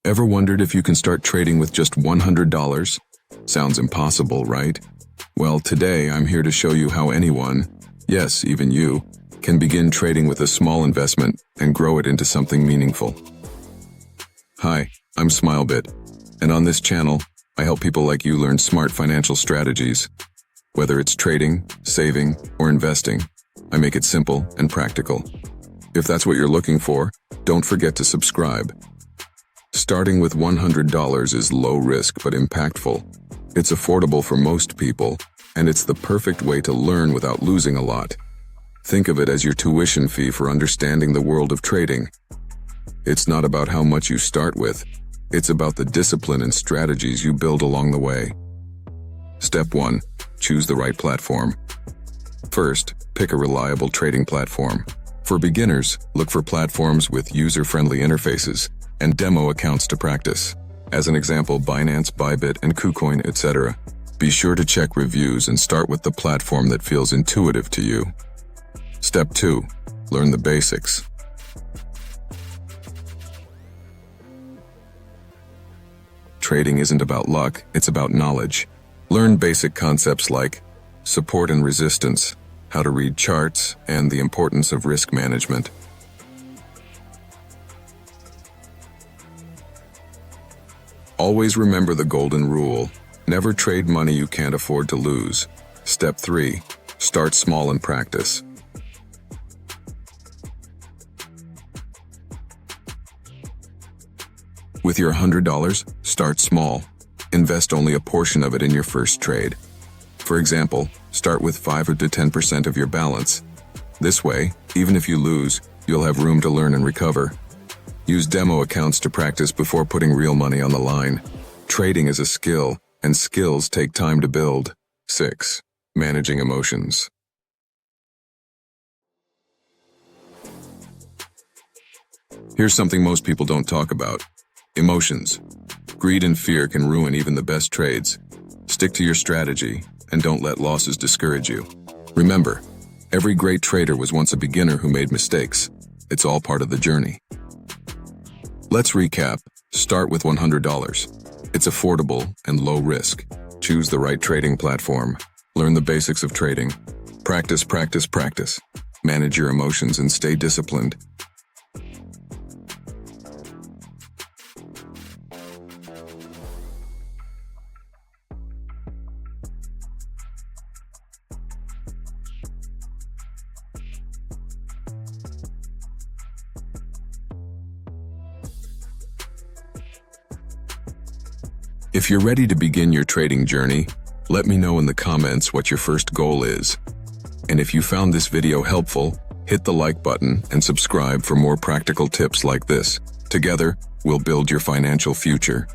Ever wondered if you can start trading with just $100? Sounds impossible, right? Well, today I'm here to show you how anyone, yes, even you, can begin trading with a small investment and grow it into something meaningful. Hi, I'm SmileBit, and on this channel, I help people like you learn smart financial strategies. Whether it's trading, saving, or investing, I make it simple and practical. If that's what you're looking for, don't forget to subscribe. Starting with $100 is low risk but impactful. It's affordable for most people, and it's the perfect way to learn without losing a lot. Think of it as your tuition fee for understanding the world of trading. It's not about how much you start with, it's about the discipline and strategies you build along the way. Step 1. Choose the right platform. First, pick a reliable trading platform. For beginners, look for platforms with user-friendly interfaces and demo accounts to practice. As an example, Binance, Bybit, and KuCoin, etc. Be sure to check reviews and start with the platform that feels intuitive to you. Step 2. Learn the basics. Trading isn't about luck, it's about knowledge. Learn basic concepts like support and resistance, how to read charts, and the importance of risk management. Always remember the golden rule: never trade money you can't afford to lose. Step 3. Start small and practice. With your $100, start small. Invest only a portion of it in your first trade. For example, start with 5 to 10% of your balance. This way, even if you lose, you'll have room to learn and recover. Use demo accounts to practice before putting real money on the line. Trading is a skill, and skills take time to build. 6. Managing emotions. Here's something most people don't talk about: emotions. Greed and fear can ruin even the best trades. Stick to your strategy, and don't let losses discourage you. Remember, every great trader was once a beginner who made mistakes. It's all part of the journey. Let's recap. Start with $100. It's affordable and low risk. Choose the right trading platform. Learn the basics of trading. Practice, practice, practice. Manage your emotions and stay disciplined. If you're ready to begin your trading journey, let me know in the comments what your first goal is. And if you found this video helpful, hit the like button and subscribe for more practical tips like this. Together, we'll build your financial future.